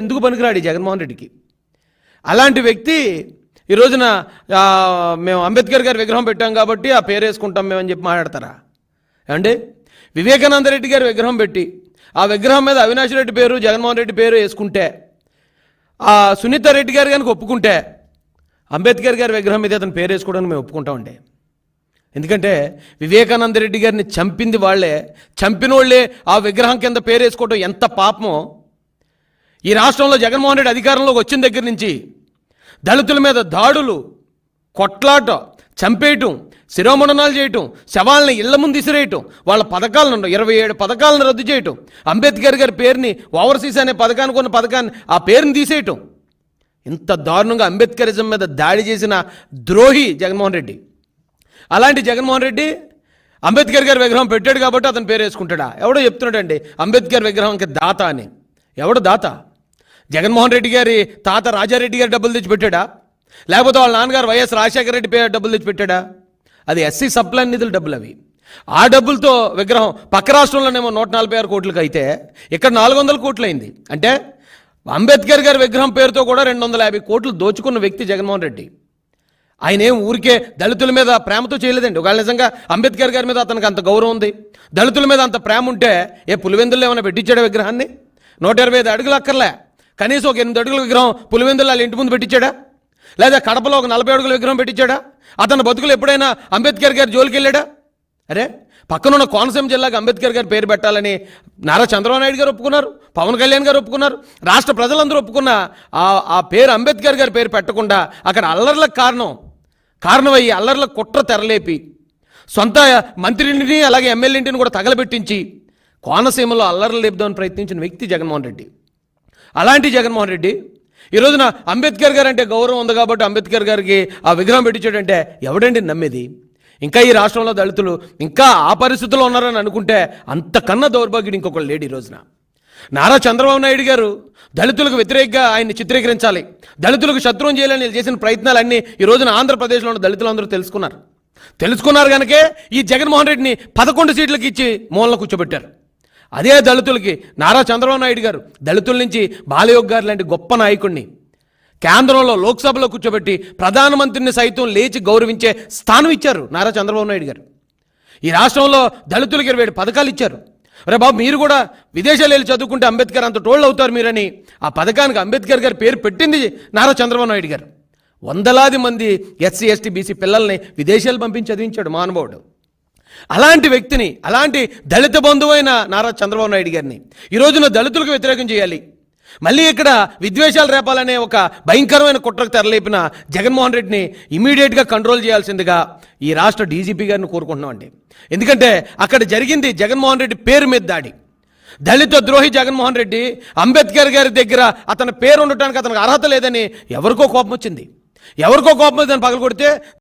ఎందుకు పనికిరాడు జగన్మోహన్ రెడ్డికి? అలాంటి వ్యక్తి ఈ రోజున మేము అంబేద్కర్ గారి విగ్రహం పెట్టాం కాబట్టి ఆ పేరు వేసుకుంటాం మేమని చెప్పి మాట్లాడతారా? అంటే వివేకానంద రెడ్డి గారి విగ్రహం పెట్టి ఆ విగ్రహం మీద అవినాష్ రెడ్డి పేరు జగన్మోహన్ రెడ్డి పేరు వేసుకుంటే, ఆ సునీత రెడ్డి గారు కనుక ఒప్పుకుంటే అంబేద్కర్ గారి విగ్రహం మీద అతను పేరు వేసుకోవడానికి మేము ఒప్పుకుంటామండి. ఎందుకంటే వివేకానంద రెడ్డి గారిని చంపింది వాళ్ళే, చంపిన వాళ్ళే ఆ విగ్రహం కింద పేరు వేసుకోవడం ఎంత పాపమో. ఈ రాష్ట్రంలో జగన్మోహన్ రెడ్డి అధికారంలోకి వచ్చిన దగ్గర నుంచి దళితుల మీద దాడులు, కొట్లాట, చంపేయటం, శిరోమండనాలు చేయటం, శవాలను ఇళ్ల ముందు ఇసిరేయటం, వాళ్ళ పథకాలను 27 పథకాలను రద్దు చేయటం, అంబేద్కర్ గారి పేరుని ఓవర్సీస్ అనే పథకానికి ఉన్న పథకాన్ని ఆ పేరుని తీసేయటం, ఇంత దారుణంగా అంబేద్కరిజం మీద దాడి చేసిన ద్రోహి జగన్మోహన్ రెడ్డి. అలాంటి జగన్మోహన్ రెడ్డి అంబేద్కర్ గారి విగ్రహం పెట్టాడు కాబట్టి అతను పేరు వేసుకుంటాడా? ఎవడో చెప్తున్నాడండి అంబేద్కర్ విగ్రహంకి దాత అని. ఎవడు దాత? జగన్మోహన్ రెడ్డి గారి తాత రాజారెడ్డి గారి డబ్బులు తెచ్చి పెట్టాడా? లేకపోతే వాళ్ళ నాన్నగారు వైఎస్ రాజశేఖర రెడ్డి డబ్బులు తెచ్చి పెట్టాడా? అది ఎస్సీ సప్లాన్ నిధుల డబ్బులు అవి. ఆ డబ్బులతో విగ్రహం పక్క రాష్ట్రంలోనేమో 146 కోట్లకు అయితే ఇక్కడ 400 కోట్లు అయింది. అంటే అంబేద్కర్ గారి విగ్రహం పేరుతో కూడా 250 కోట్లు దోచుకున్న వ్యక్తి జగన్మోహన్ రెడ్డి. ఆయన ఏం ఊరికే దళితుల మీద ప్రేమతో చేయలేదండి. ఒకవేళ నిజంగా అంబేద్కర్ గారి మీద అతనికి అంత గౌరవం ఉంది, దళితుల మీద అంత ప్రేమ ఉంటే పులివెందుల్లో ఏమైనా పెట్టించాడా విగ్రహాన్ని? 125 అడుగులు అక్కర్లే, కనీసం ఒక 8 అడుగుల విగ్రహం పులివెందుల్లో వాళ్ళ ఇంటి ముందు పెట్టించాడా? లేదా కడపలో ఒక 40 అడుగుల విగ్రహం పెట్టించాడా? అతని బతుకులు ఎప్పుడైనా అంబేద్కర్ గారి జోలికి వెళ్ళాడా? అరే, పక్కనున్న కోనసీమ జిల్లాకి అంబేద్కర్ గారి పేరు పెట్టాలని నారా చంద్రబాబు నాయుడు గారు ఒప్పుకున్నారు, పవన్ కళ్యాణ్ గారు ఒప్పుకున్నారు, రాష్ట్ర ప్రజలందరూ ఒప్పుకున్న ఆ పేరు అంబేద్కర్ గారి పేరు పెట్టకుండా అక్కడ అల్లర్లకు కారణమయ్యి అల్లర్ల కుట్ర తెరలేపి సొంత మంత్రిని అలాగే ఎమ్మెల్యేంటిని కూడా తగలబెట్టించి కోనసీమలో అల్లర్లు లేపుదామని ప్రయత్నించిన వ్యక్తి జగన్మోహన్ రెడ్డి. అలాంటి జగన్మోహన్ రెడ్డి ఈ రోజున అంబేద్కర్ గారు అంటే గౌరవం ఉంది కాబట్టి అంబేద్కర్ గారికి ఆ విగ్రహం పెట్టించాడంటే ఎవడండి నమ్మేది? ఇంకా ఈ రాష్ట్రంలో దళితులు ఇంకా ఆ పరిస్థితుల్లో ఉన్నారని అనుకుంటే అంతకన్నా దౌర్భాగ్యుడు ఇంకొకరు లేడు. ఈ రోజున నారా చంద్రబాబు నాయుడు గారు దళితులకు వ్యతిరేకంగా ఆయన్ని చిత్రీకరించాలి, దళితులకు శత్రువుం చేయాలని చేసిన ప్రయత్నాలన్నీ ఈ రోజున ఆంధ్రప్రదేశ్లో ఉన్న దళితులందరూ తెలుసుకున్నారు కనుకే ఈ జగన్మోహన్ రెడ్డిని 11 సీట్లకు ఇచ్చి మూలన కూర్చోబెట్టారు. అదే దళితులకి నారా చంద్రబాబు నాయుడు గారు దళితుల నుంచి బాలయోగ్ గారు లాంటి గొప్ప నాయకుడిని కేంద్రంలో లోక్సభలో కూర్చోబెట్టి ప్రధానమంత్రిని సైతం లేచి గౌరవించే స్థానం ఇచ్చారు నారా చంద్రబాబు నాయుడు గారు. ఈ రాష్ట్రంలో దళితులకి 27 పథకాలు ఇచ్చారు. అరే బాబు, మీరు కూడా విదేశాలు వెళ్ళి చదువుకుంటే అంబేద్కర్ అంత టోళ్ళు అవుతారు మీరని ఆ పథకానికి అంబేద్కర్ గారి పేరు పెట్టింది నారా చంద్రబాబు నాయుడు గారు. వందలాది మంది ఎస్సీ ఎస్టీ బీసీ పిల్లల్ని విదేశాలు పంపించి చదివించాడు మహానుభావుడు. అలాంటి వ్యక్తిని, అలాంటి దళిత బంధువైన నారా చంద్రబాబు నాయుడు గారిని ఈ రోజున దళితులకు వ్యతిరేకం చేయాలి, మళ్ళీ ఇక్కడ విద్వేషాలు రేపాలనే ఒక భయంకరమైన కుట్రకు తెరలేపిన జగన్మోహన్ రెడ్డిని ఇమీడియట్గా కంట్రోల్ చేయాల్సిందిగా ఈ రాష్ట్ర డీజీపీ గారిని కోరుకుంటున్నామండి. ఎందుకంటే అక్కడ జరిగింది జగన్మోహన్ రెడ్డి పేరు మీద దాడి. దళిత ద్రోహి జగన్మోహన్ రెడ్డి అంబేద్కర్ గారి దగ్గర అతని పేరు ఉండటానికి అతనికి అర్హత లేదని ఎవరికో కోపం వచ్చింది. దాన్ని పగలగొడితే